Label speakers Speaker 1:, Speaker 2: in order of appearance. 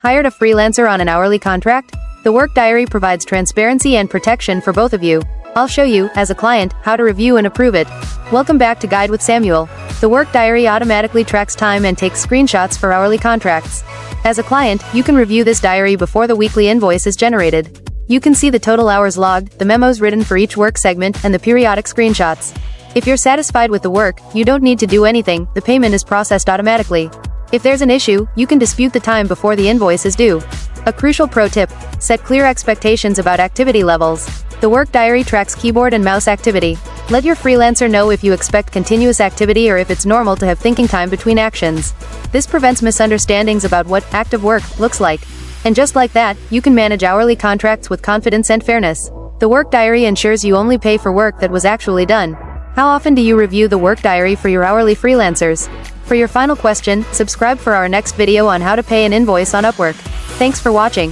Speaker 1: Hired a freelancer on an hourly contract? The Work Diary provides transparency and protection for both of you. I'll show you, as a client, how to review and approve it. Welcome back to Guide with Samuel. The Work Diary automatically tracks time and takes screenshots for hourly contracts. As a client, you can review this diary before the weekly invoice is generated. You can see the total hours logged, the memos written for each work segment, and the periodic screenshots. If you're satisfied with the work, you don't need to do anything, the payment is processed automatically. If there's an issue, you can dispute the time before the invoice is due. A crucial pro tip: set clear expectations about activity levels. The Work Diary tracks keyboard and mouse activity. Let your freelancer know if you expect continuous activity or if it's normal to have thinking time between actions. This prevents misunderstandings about what active work looks like. And just like that, you can manage hourly contracts with confidence and fairness. The Work Diary ensures you only pay for work that was actually done. How often do you review the Work Diary for your hourly freelancers? For your final question, subscribe for our next video on how to pay an invoice on Upwork. Thanks for watching.